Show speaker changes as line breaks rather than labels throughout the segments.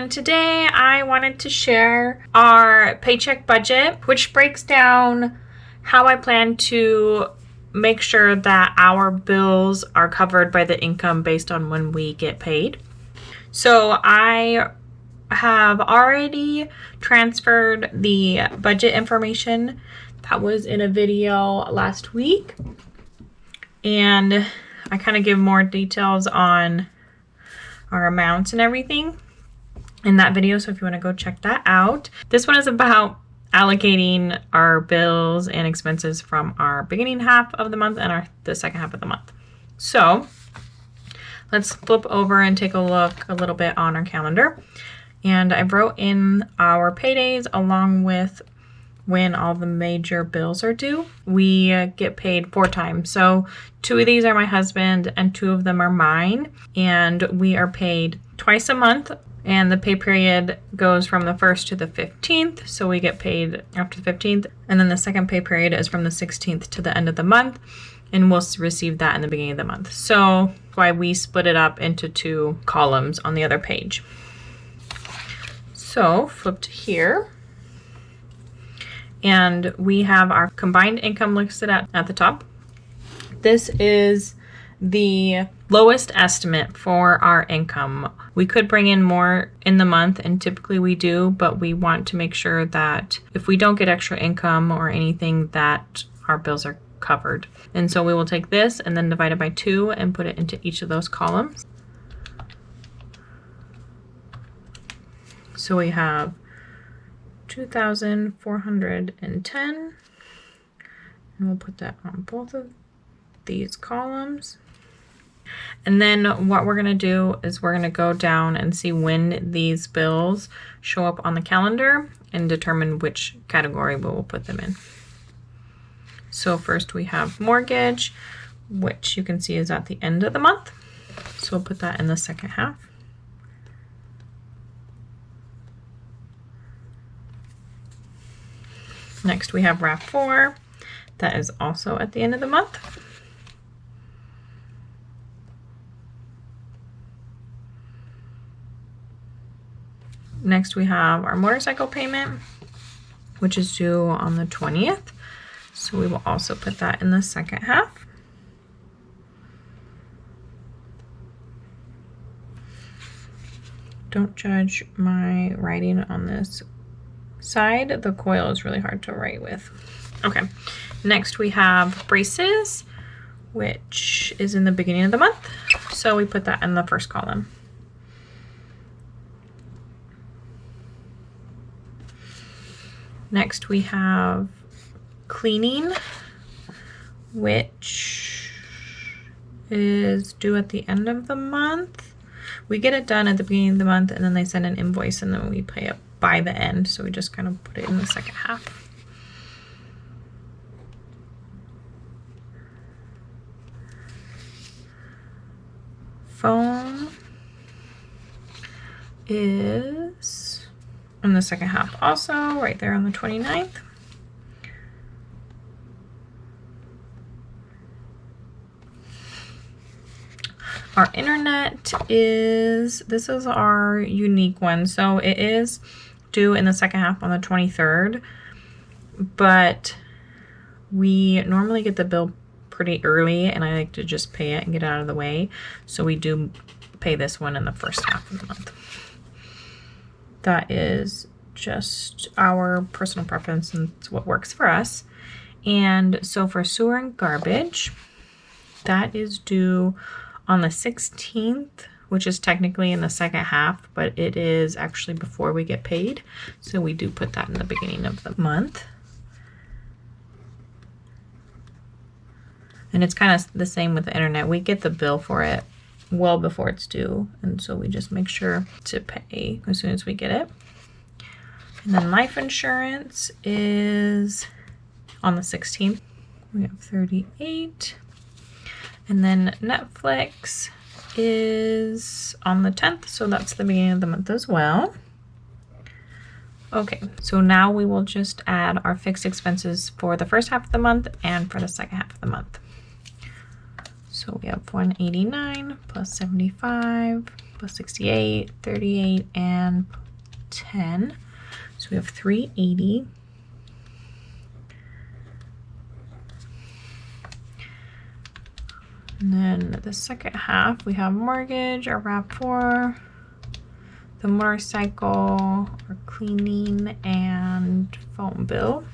and today I wanted to share our paycheck budget, which breaks down how I plan to make sure that our bills are covered by the income based on when we get paid. So I have already transferred the budget information that was in a video last week, and I kind of give more details on our amounts and everything in that video, so if you want to go check that out. This one is about allocating our bills and expenses from our beginning half of the month and the second half of the month. So let's flip over and take a look a little bit on our calendar. And I wrote in our paydays along with when all the major bills are due. We get paid 4 times. So 2 of these are my husband and 2 of them are mine. And we are paid twice a month. And the pay period goes from the 1st to the 15th. So we get paid after the 15th. And then the second pay period is from the 16th to the end of the month. And we'll receive that in the beginning of the month. So that's why we split it up into 2 columns on the other page. So flip to here. And we have our combined income listed at the top. This is the lowest estimate for our income. We could bring in more in the month, and typically we do, but we want to make sure that if we don't get extra income or anything, that our bills are covered. And so we will take this and then divide it by 2 and put it into each of those columns. So we have 2,410, and we'll put that on both of these columns. And then what we're going to do is we're going to go down and see when these bills show up on the calendar and determine which category we will put them in. So first we have mortgage, which you can see is at the end of the month. So we'll put that in the second half. Next we have RAV4, that is also at the end of the month. Next we have our motorcycle payment, which is due on the 20th. So we will also put that in the second half. Don't judge my writing on this side. The coil is really hard to write with. Okay, next we have braces, which is in the beginning of the month. So we put that in the first column. Next we have cleaning, which is due at the end of the month. We get it done at the beginning of the month, and then they send an invoice, and then we pay it by the end. So we just kind of put it in the second half. Phone is in the second half also, right there on the 29th. Our internet this is our unique one. So it is due in the second half on the 23rd, but we normally get the bill pretty early, and I like to just pay it and get it out of the way. So we do pay this one in the first half of the month. That is just our personal preference and it's what works for us. And so for sewer and garbage, that is due on the 16th, which is technically in the second half, but it is actually before we get paid. So we do put that in the beginning of the month. And it's kind of the same with the internet. We get the bill for it well before it's due, and so we just make sure to pay as soon as we get it. And then life insurance is on the 16th. We have 38. And then Netflix is on the 10th, so that's the beginning of the month as well. Okay, so now we will just add our fixed expenses for the first half of the month and for the second half of the month. So we have 189 plus 75 plus 68, 38, and 10. So we have 380. And then the second half, we have mortgage, our RAV4, the motorcycle, our cleaning, and phone bill.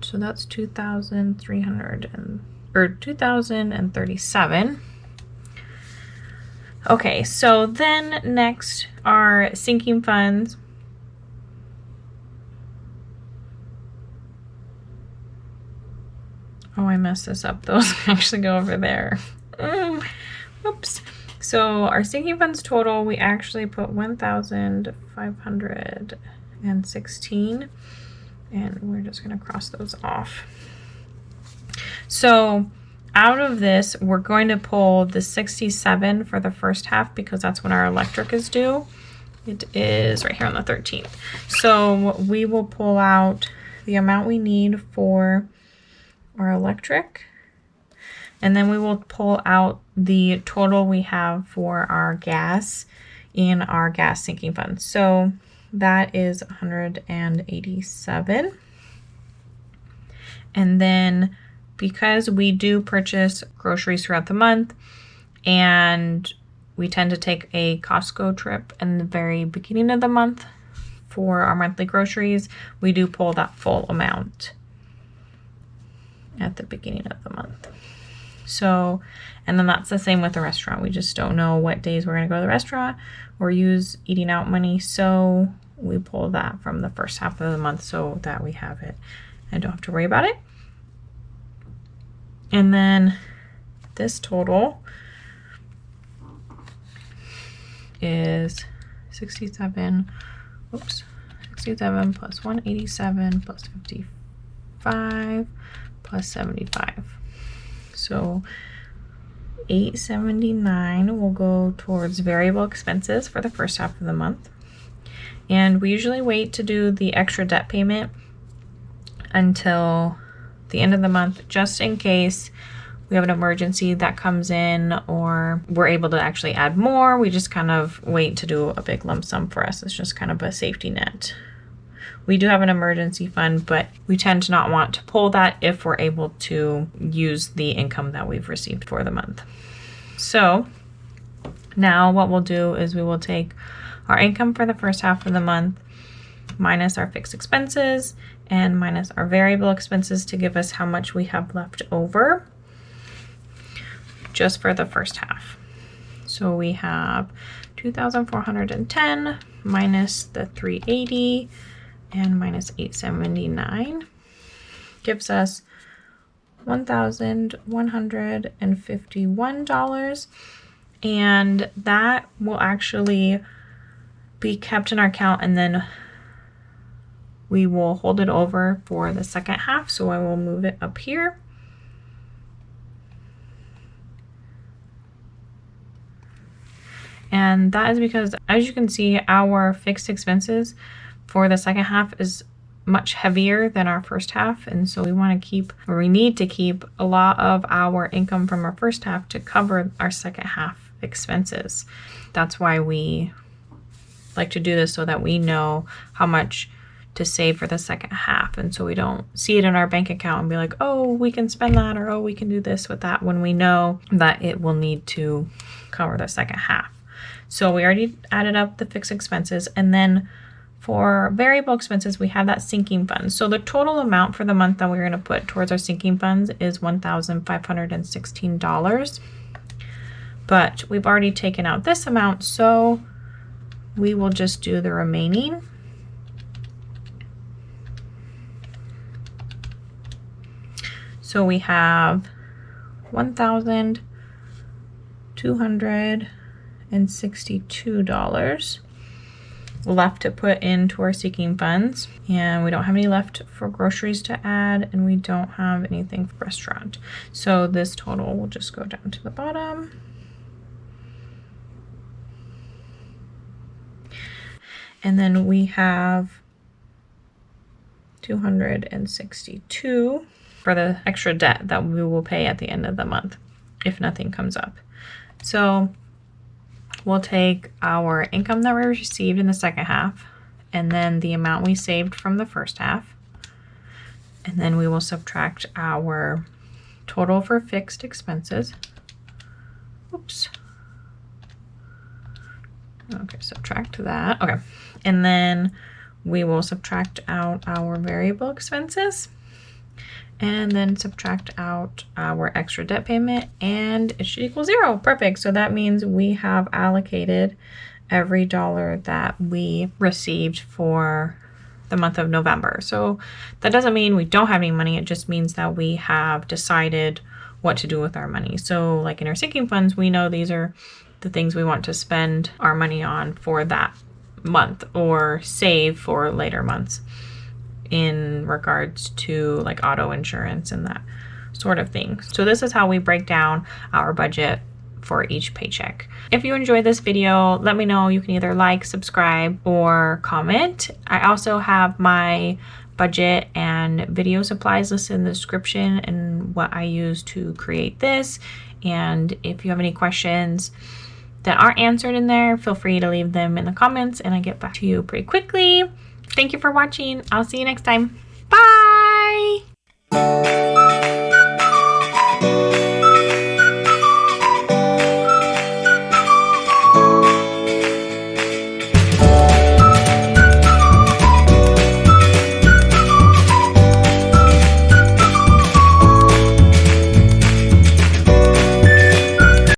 So that's 2,037. Okay, so then next are sinking funds. Oh, I messed this up. Those actually go over there. Whoops. So our sinking funds total, we actually put 1,516, and we're just going to cross those off. So out of this, we're going to pull the 67 for the first half because that's when our electric is due. It is right here on the 13th. So we will pull out the amount we need for our electric, and then we will pull out the total we have for our gas in our gas sinking fund. So that is 187. And then because we do purchase groceries throughout the month, and we tend to take a Costco trip in the very beginning of the month for our monthly groceries, we do pull that full amount at the beginning of the month. So, and then that's the same with the restaurant. We just don't know what days we're going to go to the restaurant or use eating out money. So we pull that from the first half of the month so that we have it and don't have to worry about it. And then this total is 67 plus 187 plus 55 plus 75. So 879 will go towards variable expenses for the first half of the month. And we usually wait to do the extra debt payment until the end of the month, just in case we have an emergency that comes in or we're able to actually add more. We just kind of wait to do a big lump sum for us. It's just kind of a safety net. We do have an emergency fund, but we tend to not want to pull that if we're able to use the income that we've received for the month. So now what we'll do is we will take our income for the first half of the month minus our fixed expenses and minus our variable expenses to give us how much we have left over just for the first half. So we have 2,410 minus the 380 and minus 879 gives us $1,151, and that will actually be kept in our account, and then we will hold it over for the second half. So I will move it up here. And that is because, as you can see, our fixed expenses for the second half is much heavier than our first half. And so we want to keep, or we need to keep, a lot of our income from our first half to cover our second half expenses. That's why we like to do this, so that we know how much to save for the second half. And so we don't see it in our bank account and be like, oh, we can spend that, or oh, we can do this with that, when we know that it will need to cover the second half. So we already added up the fixed expenses, and then for variable expenses, we have that sinking fund. So the total amount for the month that we're going to put towards our sinking funds is $1,516. But we've already taken out this amount, so we will just do the remaining. So we have $1,262 left to put into our sinking funds, and we don't have any left for groceries to add, and we don't have anything for restaurant. So this total will just go down to the bottom. And then we have 262 for the extra debt that we will pay at the end of the month if nothing comes up. So we'll take our income that we received in the second half, and then the amount we saved from the first half, and then we will subtract our total for fixed expenses. Oops. Okay, subtract that. Okay, and then we will subtract out our variable expenses, and then subtract out our extra debt payment, and it should equal 0. Perfect. So that means we have allocated every dollar that we received for the month of November. So that doesn't mean we don't have any money. It just means that we have decided what to do with our money. So like in our sinking funds, we know these are the things we want to spend our money on for that month or save for later months in regards to like auto insurance and that sort of thing. So this is how we break down our budget for each paycheck. If you enjoyed this video, let me know. You can either like, subscribe, or comment. I also have my budget and video supplies listed in the description and what I use to create this. And if you have any questions that aren't answered in there, feel free to leave them in the comments and I get back to you pretty quickly. Thank you for watching. I'll see you next time. Bye!